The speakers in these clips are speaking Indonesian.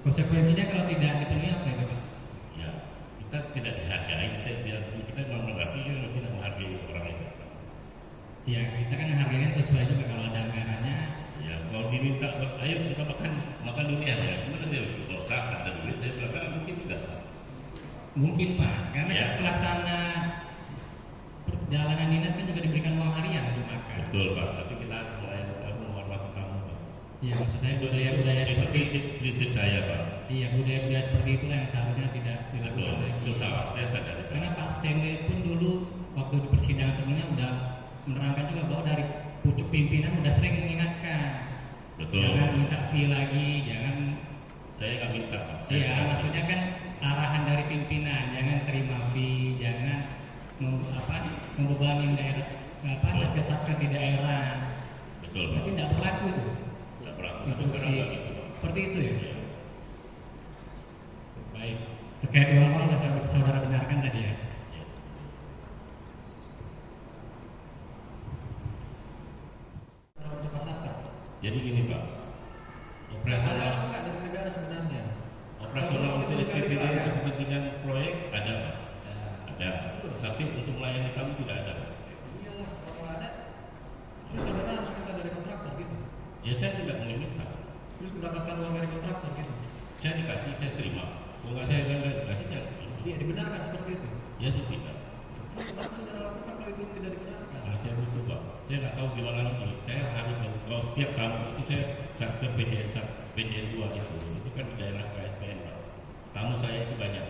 Konsekuensinya kalau tidak dipenuhi apa itu Pak? Ya, kita tidak dihargai, kita menanggapi tidak menghargai orang itu. Ya kita kan harganya sesuai juga kalau ada anggarannya. Ya, kalau diminta, ayo kita makan durian ya, gimana dia dosa ada duit, saya bilang kan mungkin tidak. Mungkin Pak, karena Ya. pelaksana perjalanan dinas kan juga diberikan uang harian untuk makan. Betul Pak, tapi kita menghormati tamu Pak. Iya, maksud saya budaya-budaya Itu seperti prinsip saya Pak. iya budaya-budaya seperti itulah yang seharusnya tidak dilakukan Betul, lagi. itu salah, saya sadari. Karena Pak Stanley pun dulu waktu di persidangan sebelumnya udah menerangkan juga bahwa dari pucuk pimpinan udah sering mengingatkan. Betul. Jangan minta fee lagi, jangan. Saya nggak minta Pak. Iya, maksudnya kan arahan dari pimpinan, jangan terima fee, jangan membebani daerah satgas di daerah. Betul Pak. Tapi tidak berlaku itu. Tidak berlaku. Instruksi Gitu, Pak. seperti itu ya. Ya. Baik. Terkait uang sudah saudara benarkan tadi ya. Ya. Untuk pasar. Jadi gini Pak, operasional Nggak dari negara sebenarnya. operasional untuk SPBD untuk kepentingan proyek ada Pak. Ada. Tapi untuk melayani kami tidak ada. Iyalah, kalau ada, terus saudara harus minta dari kontraktor gitu. Ya saya tidak meminta. Terus mendapatkan uang dari kontraktor gitu. Saya dikasih, saya terima. Kalau nggak saya nggak dikasih, saya terima. Iya, dibenarkan seperti itu. Ya saya tidak. Terus kenapa saudara lakukan kalau itu tidak dibenarkan? Nah, saya mencoba. Saya nggak tahu gimana lagi. Saya harus kalau setiap tahun itu saya ke PDN 2 itu kan di daerah KSPN Pak. Tamu saya itu banyak.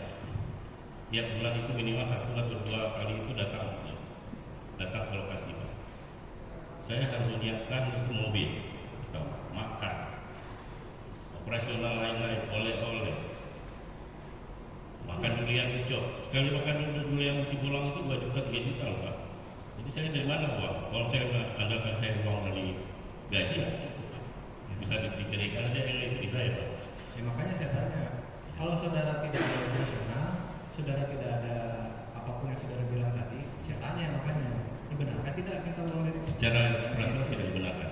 Tiap bulan itu minimal 1 atau 2 kali itu datang ke lokasi Pak. Saya harus menyiapkan itu mobil, makan, operasional lain-lain, oleh-oleh, makan durian hijau. Sekali makan durian Cipulang itu 2 juta 3 juta loh Pak. Jadi saya dari mana uang? Kalau saya andalkan saya uang dari gaji ya bisa dicarikan aja yang istri saya Pak. Ya makanya saya tanya, kalau saudara tidak ada operasional, saudara tidak ada apapun yang saudara bilang tadi, saya tanya makanya, dibenarkan tidak minta uang dari Secara operasional tidak dibenarkan.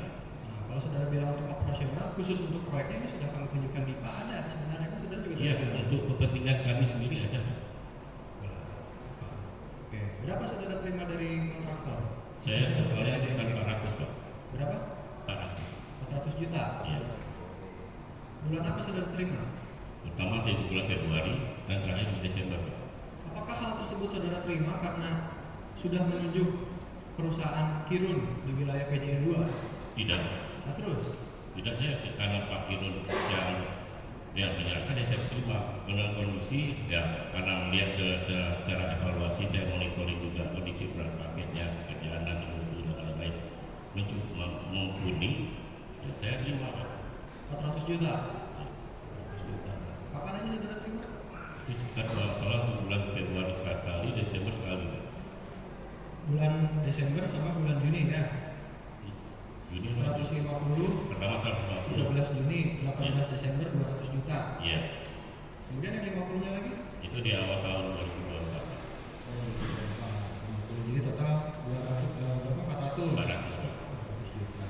Nah, kalau saudara bilang untuk operasional, khusus untuk proyeknya ini sudah kami tunjukkan di Pak ada, sebenarnya kan saudara juga Iya, tidak bilang. untuk kepentingan kami sendiri ada. Oke, berapa saudara terima dari kontraktor? Saya totalnya bukan 400 Pak. Berapa? 400. 400 juta. Iya. Bulan apa saudara terima? Pertama di bulan Februari dan terakhir di Desember Pak. Apakah hal tersebut saudara terima karena sudah menunjuk perusahaan Kirun di wilayah PJN 2? Tidak. Nah, terus? Tidak saya karena Pak Kirun yang menyerahkan ya saya terima dengan kondisi ya karena melihat secara evaluasi saya monitoring juga kondisi paketnya pekerjaan nasi mutu dan lain-lain mumpuni ya saya terima Pak. 400 juta. 400 juta. Kapan aja saudara terima? Itu sekitar kalau bulan Februari sekali, Desember sekali. Bulan Desember sama bulan Juni ya. Juni 150, pertama 150. 12 Juni, 18 Desember 200 juta. Iya. Kemudian yang 50-nya lagi? Itu di awal tahun 2024. Jadi total 200 berapa? 400. 400. Juta.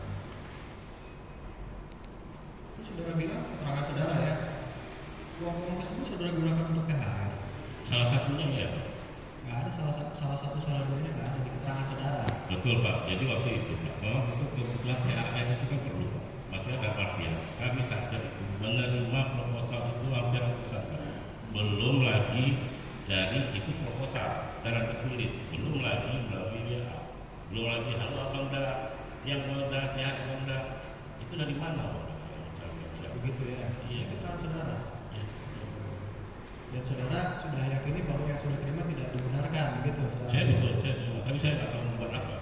Terus saudara bilang keterangan saudara ya. Uang tersebut saudara gunakan untuk THR. Salah satunya ya. Nggak ada salah satu salah duanya nggak ada di keterangan saudara. Betul Pak. Jadi waktu itu Pak, memang itu kebetulan THR itu kan perlu. Maksudnya ada artian. Kami sadar itu menerima proposal itu hampir ratusan Pak. Belum lagi dari itu proposal secara tertulis. Belum lagi melalui WA. Belum lagi halo abang dah, siang abang dah, sehat abang dah. Itu dari mana Pak? Begitu ya. Iya. Itu keterangan saudara. Ya. Dan saudara sudah yakini bahwa yang sudah terima tidak dibenarkan begitu. Saya betul, tapi saya nggak tahu membuat apa.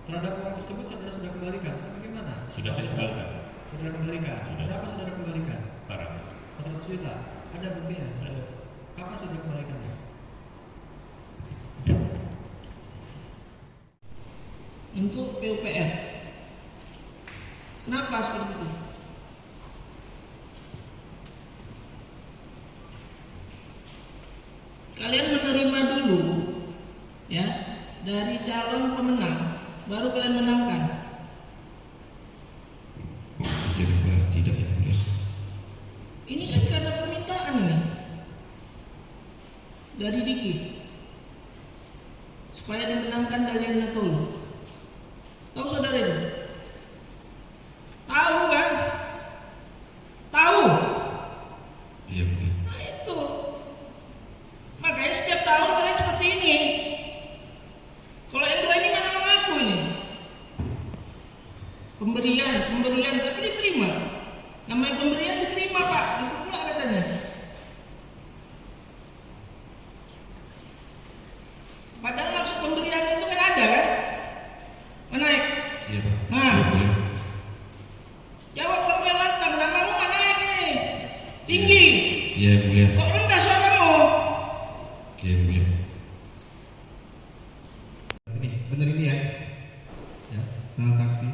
Terhadap uang tersebut saudara sudah kembalikan. Bagaimana? Sudah saya kembalikan. Saudara kembalikan. Sudah. Berapa saudara kembalikan? Parah. 400 juta. Ada buktinya? Ada. Kapan saudara kembalikan? Untuk PUPR, kenapa seperti itu? Kalian menerima dulu ya dari calon pemenang, baru kalian menangkan. Tidak ya. Ini kan karena permintaan dari Diki supaya dimenangkan Dalian Natolu. Tahu saudara itu? Tahu kan? Tahu? Iya mulia. Nah itu. Makanya setiap tahun kalian seperti ini. Kalau yang dua ini mana mengaku ini? Pemberian tapi diterima. Namanya pemberian diterima Pak, itu pula katanya. Padahal maksud pemberian itu kan ada kan? Mana? Iya Pak. Nah. Iya mulia. Jawab kamu yang lantang, namamu mana ini? Tinggi. Iya mulia. Kok rendah suaramu? Iya mulia. Ini benar ini ya. Ya, transaksi.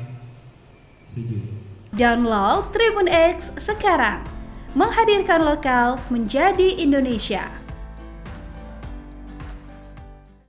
Setuju. Download Tribun X sekarang. Menghadirkan lokal menjadi Indonesia.